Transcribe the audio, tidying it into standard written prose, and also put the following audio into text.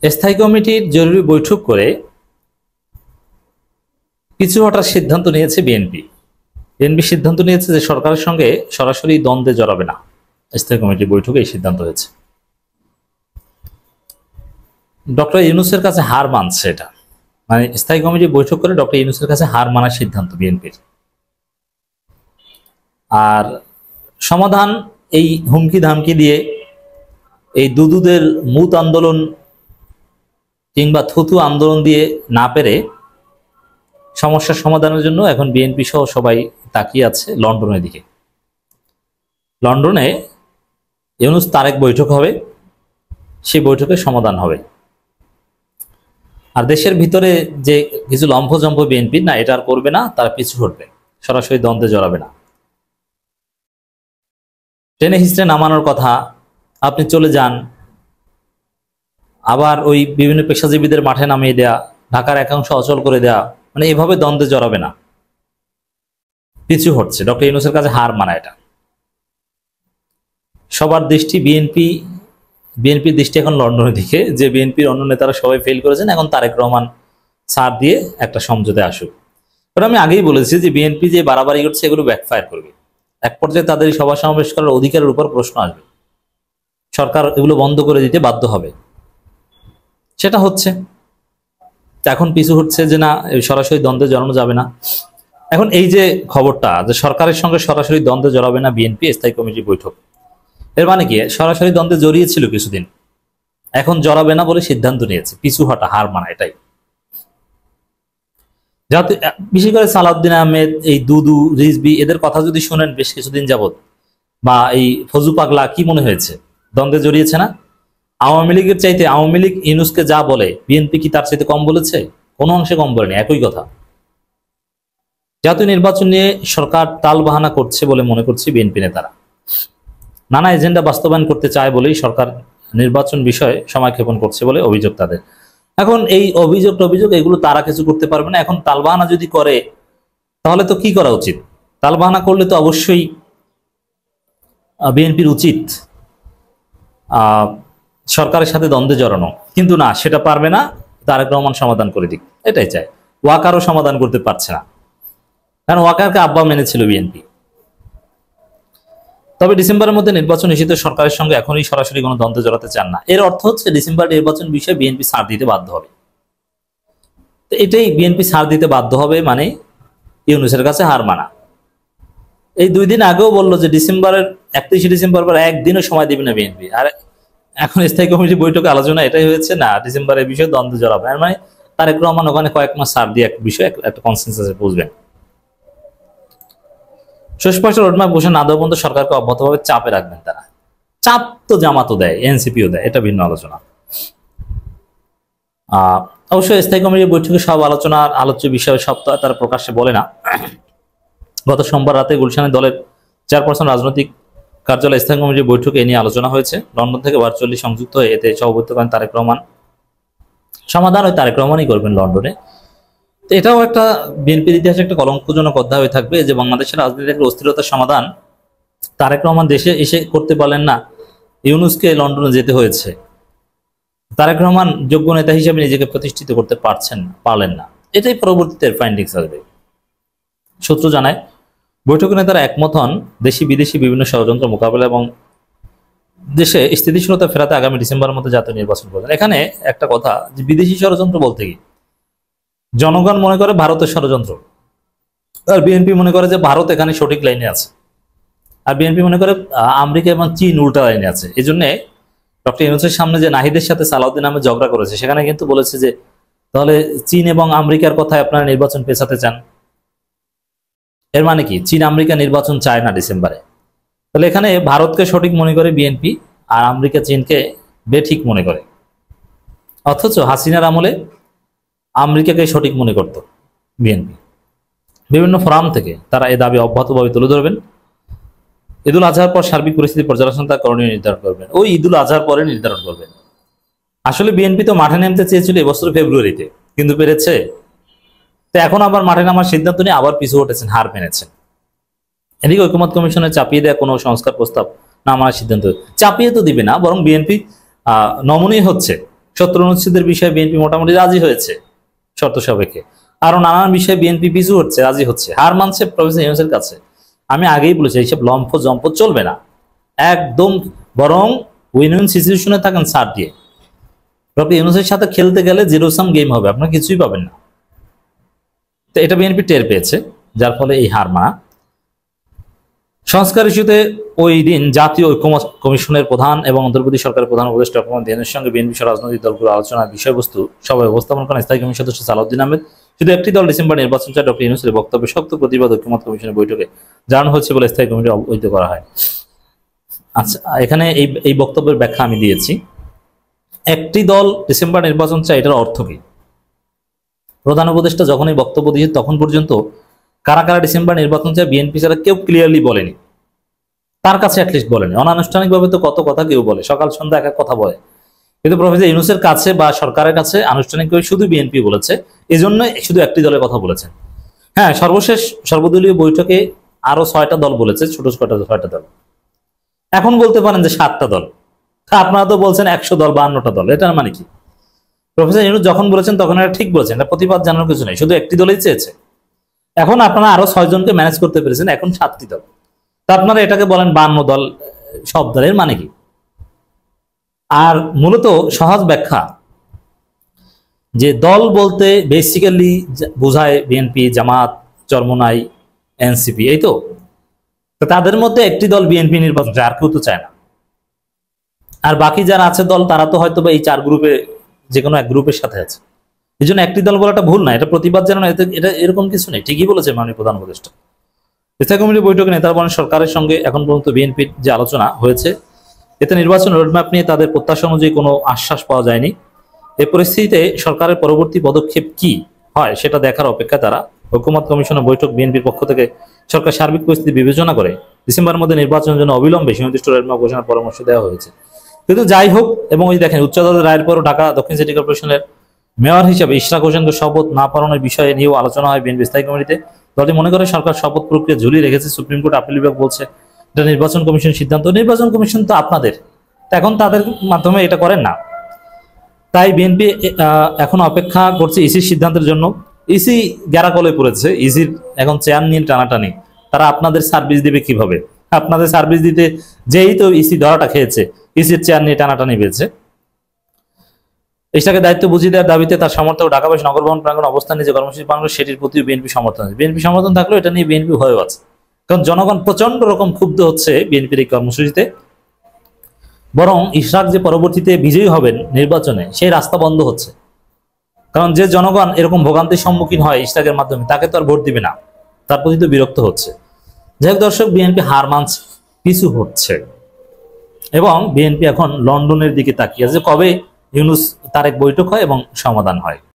স্থায়ী কমিটির জরুরি বৈঠক করে পিছু হটার সিদ্ধান্ত নিয়েছে বিএনপি। বিএনপি সিদ্ধান্ত নিয়েছে যে সরকারের সঙ্গে সরাসরি দ্বন্দ্বে জড়াবে না। স্থায়ী কমিটির বৈঠকে এই সিদ্ধান্ত হয়েছে। ডক্টর ইউনূসের কাছে হার মানছে এটা, মানে স্থায়ী কমিটি বৈঠক করে ডক্টর ইউনূসের কাছে হার মানার সিদ্ধান্ত বিএনপির। আর সমাধান এই হুমকি ধামকি দিয়ে, এই দুদুদের মুত আন্দোলন কিংবা থুতু আন্দোলন দিয়ে না পেরে সমস্যার সমাধানের জন্য এখন বিএনপি সহ সবাই তাকিয়ে আছে লন্ডনের দিকে। লন্ডনে ইউনূস তারেক বৈঠক হবে, সেই বৈঠকে সমাধান হবে। আর দেশের ভিতরে যে কিছু লম্ফজম্ফ বিএনপি না, এটা আর করবে না, তারা পিছু হটবে, সরাসরি দ্বন্দ্বে জড়াবে না। টেনে হিস্ট্রে নামানোর কথা, আপনি চলে যান, আবার ওই বিভিন্ন পেশাজীবীদের মাঠে নামিয়ে দেয়া, ঢাকার একাংশ অচল করে দেয়া, মানে এভাবে দ্বন্দ্বে জড়াবে না, পিছু হটছে। ডক্টর ইউনূসের কাছে হার মানা এটা। সবার দৃষ্টি বিএনপির দৃষ্টি এখন লন্ডনের দিকে, যে বিএনপির অন্য নেতারা সবাই ফেল করেছেন, এখন তারেক রহমান ছাড় দিয়ে একটা সমঝোতায় আসুক। কারণ আমি আগেই বলেছি যে বিএনপি যে বাড়াবাড়ি করছে এগুলো ব্যাকফায়ার করবে। এক পর্যায়ে তাদের সভা সমাবেশ করার অধিকারের উপর প্রশ্ন আসবে, সরকার এগুলো বন্ধ করে দিতে বাধ্য হবে। সেটা হচ্ছে এখন পিছু হচ্ছে যে না, সরাসরি দ্বন্দ্বে জড়ানো যাবে না। এখন এই যে খবরটা যে সরকারের সঙ্গে সরাসরি দ্বন্দ্বে জড়াবে না বিএনপি, স্থায়ী কমিটির বৈঠক, এর মানে কি সরাসরি দ্বন্দ্বে জড়িয়েছিল কিছুদিন, এখন জড়াবে না বলে সিদ্ধান্ত নিয়েছে, পিছু হটা, হার মানা, এটাই। যাতে বিশেষ করে সালাউদ্দিন আহমেদ, এই দুদু, রিজভী, এদের কথা যদি শোনেন বেশ কিছুদিন যাবত, বা এই ফজু পাগলা, কি মনে হয়েছে? দ্বন্দ্বে জড়িয়েছে না? আওয়ামী লীগের চাইতে, আওয়ামী লীগ ইউনূসকে যা বলে বিএনপি কি তার চাইতে কম বলেছে? কোনো অংশে কম বলেনি, একই কথা। জাতীয় নির্বাচন নিয়ে সরকার টাল বাহানা করছে বলে মনে করছে বিএনপি নেতারা। নানা এজেন্ডা বাস্তবায়ন করতে চায় বলেই সরকার নির্বাচন বিষয়ে সময়ক্ষেপণ করছে বলে অভিযোগ তাদের। এখন এই অভিযোগ এগুলো তারা কিছু করতে পারবে না। এখন তালবাহানা যদি করে তাহলে তো কি করা উচিত? তালবাহানা করলে তো অবশ্যই বিএনপির উচিত সরকারের সাথে দ্বন্দ্বে জড়ানো, কিন্তু না, সেটা পারবে না। তারেক রহমান সমাধান করে দিক, এটাই চায়। ওয়াকারও সমাধান করতে পারছে না, কারণ ওয়াকারকে আব্বা মেনেছিল বিএনপি। তবে ডিসেম্বরের মধ্যে নির্বাচন নিষিদ্ধ সরকারের সঙ্গে এখনই সরাসরি কোনো দ্বন্দ্বে জড়াতে চান না। এর অর্থ হচ্ছে ডিসেম্বর নির্বাচন বিষয়ে বিএনপি ছাড় দিতে বাধ্য হবে। তো এটাই, বিএনপি ছাড় দিতে বাধ্য হবে মানে ইউনূসের কাছে হার মানা। এই 2 দিন আগেও বললো যে ডিসেম্বরের 31শে ডিসেম্বর পর একদিনও সময় দিবে না বিএনপি। আর এখন স্থায়ী কমিটি বৈঠকে আলোচনা এটাই হয়েছে, না ডিসেম্বরের বিষয়ে দ্বন্দ্বে জড়াবে। মানে তারেক রহমান ওখানে কয়েক মাস ছাড় দিয়ে এক বিষয়ে একটা কনসেনসাসে পৌঁছবেন। সুস্পষ্ট রোডম্যাপ ঘোষণা না দেওয়া পর্যন্ত সরকারকে অব্যাহতভাবে চাপে রাখবেন তারা। চাপ তো জামাতও দেয়, এনসিপিও দেয়, এটা ভিন্ন আলোচনা। অবশ্যই স্থায়ী কমিটির বৈঠকে সব আলোচ্য বিষয় সব তারা প্রকাশ্যে বলে না। গত সোমবার রাতে গুলশানে দলের চেয়ারপারসন রাজনৈতিক কার্যালয় স্থায়ী কমিটির বৈঠকে এ নিয়ে আলোচনা হয়েছে। লন্ডন থেকে ভার্চুয়ালি সংযুক্ত হয়ে এতে সভাপতিত্ব করেন তারেক রহমান। সমাধান ওই তারেক রহমানই করবেন লন্ডনে। তো এটাও একটা বিএনপির ইতিহাসে একটা কলঙ্কজনক অধ্যায় হয়ে থাকবে যে বাংলাদেশের রাজনীতির অস্থিরতার সমাধান তারেক রহমান দেশে এসে করতে পারলেন না, ইউনূসকে লন্ডনে যেতে হয়েছে। তারেক রহমান যোগ্য নেতা হিসেবে নিজেকে প্রতিষ্ঠিত করতে পারলেন না। এটাই পরবর্তীতে ফাইন্ডিংস আসবে। সূত্র জানায় বৈঠকে নেতারা একমত হন দেশি বিদেশি বিভিন্ন ষড়যন্ত্র মোকাবেলা এবং দেশে স্থিতিশীলতা ফেরাতে আগামী ডিসেম্বরের মধ্যে জাতীয় নির্বাচন করবেন। এখানে একটা কথা, যে বিদেশি ষড়যন্ত্র বলতে কি, জনগণ মনে করে ভারতের ষড়যন্ত্র, আর বিএনপি মনে করে যে ভারত এখানে সঠিক লাইনে আছে, আর বিএনপি মনে করে আমেরিকা এবং চীন উল্টা লাইনে আছে। এই জন্য ডক্টর ইউনূসের সামনে যে নাহিদের সাথে সালাউদ্দিন আহমেদ ঝগড়া করেছে, সেখানে কিন্তু বলেছে যে তাহলে চীন এবং আমেরিকার কথায় আপনারা নির্বাচন পেছাতে চান। এর মানে কি, চীন আমেরিকা নির্বাচন চায় না ডিসেম্বরে। তাহলে এখানে ভারতকে সঠিক মনে করে বিএনপি, আর আমেরিকা চীনকে বেঠিক মনে করে। অথচ হাসিনার আমলে আমেরিকাকে সঠিক মনে করত বিএনপি। বিভিন্ন ফোরাম থেকে তারা এ দাবি অব্যাহতভাবে তুলে ধরবেন। ঈদুল আজহার পর সার্বিক পরিস্থিতি পর্যালোচনা তার করণীয় নির্ধারণ করবেন। ওই ঈদুল আজহার পরে নির্ধারণ করবেন। আসলে বিএনপি তো মাঠে নামতে চেয়েছিল এবছর ফেব্রুয়ারিতে, কিন্তু পেরেছে? তো এখন আবার মাঠে নামার সিদ্ধান্ত নিয়ে আবার পিছু হটেছেন, হার মেনেছেন। এদিকে ঐকমত্য কমিশনে চাপিয়ে দেওয়া কোনো সংস্কার প্রস্তাব না মানার সিদ্ধান্ত চাপিয়ে তো দিবে না, বরং বিএনপি নমনীয় হচ্ছে 70 অনুচ্ছেদের বিষয়ে বিএনপি মোটামুটি রাজি হয়েছে শর্ত সাপেক্ষে, আরো নানান বিষয়ে বিএনপি পিছু হচ্ছে, রাজি হচ্ছে, হার মানছে প্রফেসর ইউনূসের কাছে। আমি আগেই বলেছি এইসব লম্ফ জম্প চলবে না একদম, বরং উইন উইন সিচুয়েশনে থাকেন ছাড় দিয়ে। ডক্টর ইউনূসের সাথে খেলতে গেলে জিরো সাম গেম হবে, আপনারা কিছুই পাবেন না। তো এটা বিএনপি টের পেয়েছে, যার ফলে এই হার মানা। সংস্কার ইস্যুতে ওই দিন জাতীয় ঐক্যমত্য কমিশনের প্রধান এবং অন্তর্বর্তী সরকারের প্রধান উপদেষ্টা ডক্টর মোহাম্মদ ইউনূসের সঙ্গে বিএনপি সহ রাজনৈতিক দলগুলোর আলোচনার বিষয়বস্তু সভায় উপস্থাপন করেন স্থায়ী কমিশন সদস্য সালাউদ্দিন আহমেদ। শুধু একটি দল ডিসেম্বর নির্বাচন চায় ডক্টর ইউনূসের বক্তব্যে শক্ত প্রতিবাদ ঐক্যমত্য কমিশনের বৈঠকে জানানো হয়েছে বলে স্থায়ী কমিটি অবহিত করা হয়। আচ্ছা, এখানে এই বক্তব্যের ব্যাখ্যা আমি দিয়েছি। একটি দল ডিসেম্বর নির্বাচন চায়, এটার অর্থ কি? প্রধান উপদেষ্টা যখন এই বক্তব্য দিয়েছে তখন পর্যন্ত কারা কারা ডিসেম্বর নির্বাচন চায় বিএনপি ছাড়া কেউ ক্লিয়ারলি বলেনি, তার কাছে অ্যাটলিস্ট বলেনি। অনানুষ্ঠানিকভাবে তো কত কথা কেউ বলে, সকাল সন্ধ্যা এক এক কথা বলে, কিন্তু প্রফেসর ইউনূসের কাছে বা সরকারের কাছে আনুষ্ঠানিকভাবে শুধু বিএনপি বলেছে, এজন্য শুধু একটি দলের কথা বলেছেন। হ্যাঁ, সর্বশেষ সর্বদলীয় বৈঠকে আরো 6টা দল বলেছে, ছোট ছোট 6টা দল। এখন বলতে পারেন যে 7টা দল, আপনারা তো বলছেন 100 দল 52টা দল, এটার মানে কি? প্রফেসর ইউনূস যখন বলেছেন তখন এটা ঠিক বলেছেন, এটা প্রতিবাদ জানানোর কিছু নেই, শুধু একটি দলই চেয়েছে। এখন আপনারা আরো 6 জনকে ম্যানেজ করতে পেরেছেন, এখন 7টি দল, তা আপনারা এটাকে বলেন 52 দল, সব দলের মানে কি? আর মূলত সহজ ব্যাখ্যা যে দল বলতে বেসিক্যালি বোঝায় বিএনপি, জামাত, চরমোনাই, এনসিপি, এই তো। তাদের মধ্যে একটি দল বিএনপি নির্বাচন চায়, আর কেউ তো চায় না। আর বাকি যারা আছে দল, তারা তো হয়তো বা এই 4 গ্রুপে যে কোনো এক গ্রুপের সাথে আছে। এই জন্য একটি দল বলাটা ভুল না, এটা প্রতিবাদ জানানো, এটা এরকম কিছু নেই, ঠিকই বলেছে মাননীয় প্রধান উপদেষ্টা। স্থায়ী কমিটির বৈঠকে নেতারা বলেন সরকারের সঙ্গে এখন পর্যন্ত বিএনপির যে আলোচনা হয়েছে এতে নির্বাচন রোডম্যাপ নিয়ে তাদের প্রত্যাশা অনুযায়ী কোনো আশ্বাস পাওয়া যায়নি। এই পরিস্থিতিতে সরকারের পরবর্তী পদক্ষেপ কি হয় সেটা দেখার অপেক্ষায় তারা। ঐক্যমত্য কমিশনের বৈঠক বিএনপির পক্ষ থেকে সরকার সার্বিক পরিস্থিতি বিবেচনা করে ডিসেম্বরের মধ্যে নির্বাচনের জন্য অবিলম্বে সুনির্দিষ্ট রোডম্যাপ ঘোষণার পরামর্শ দেওয়া হয়েছে। কিন্তু যাই হোক, এবং ওই দেখেন উচ্চ আদালতের রায়ের পরও ঢাকা দক্ষিণ সিটি কর্পোরেশনের মেয়র হিসেবে ইশরাক হোসেনকে শপথ না পালনের বিষয়ে নিয়েও আলোচনা হয় বিএনপি স্থায়ী কমিটিতে। দলটি মনে করে সরকার শপথ প্রক্রিয়া ঝুলিয়ে রেখেছে, সুপ্রিম কোর্ট আপিল বিভাগ বলছে এটা নির্বাচন কমিশন সিদ্ধান্ত। নির্বাচন কমিশন তো আপনাদের, এখন তাদের মাধ্যমে এটা করেন না। তাই বিএনপি এখন অপেক্ষা করছে ইসির সিদ্ধান্তের জন্য। ইসি গ্যারাকলে পড়েছে, ইসির এখন চেয়ার নিয়ে টানাটানি। তারা আপনাদের সার্ভিস দিবে কিভাবে? আপনাদের সার্ভিস দিতে যেই তো ইসি ধরাটা খেয়েছে, ইসির চেয়ার নিয়ে টানাটানি পেয়েছে। এটাকে দায়িত্ব বুঝিয়ে দেওয়ার দাবিতে তার সমর্থক ঢাকাবাসী নগর ভবন প্রাঙ্গণ অবস্থান নিয়ে যে কর্মসূচি পালন করে সেটির প্রতিও বিএনপি সমর্থন আছে। বিএনপি সমর্থন থাকলেও এটা নিয়ে বিএনপি হয়েও আছে, কারণ জনগণ প্রচন্ড রকম ক্ষুব্ধ হচ্ছে বিএনপির এই কর্মসূচিতে। বরং ইশরাক যে পরবর্তীতে বিজয়ী হবেন নির্বাচনে, সেই রাস্তা বন্ধ হচ্ছে। কারণ যে জনগণ এরকম ভোগান্তির সম্মুখীন হয় ইশরাকের মাধ্যমে, তাকে তো আর ভোট দিবে না, তার প্রতি তো বিরক্ত হচ্ছে। যাই হোক দর্শক, বিএনপি হার মানছে, পিছু হচ্ছে, এবং বিএনপি এখন লন্ডনের দিকে তাকিয়ে আছে কবে ইউনূস তারেক বৈঠক হয় এবং সমাধান হয়।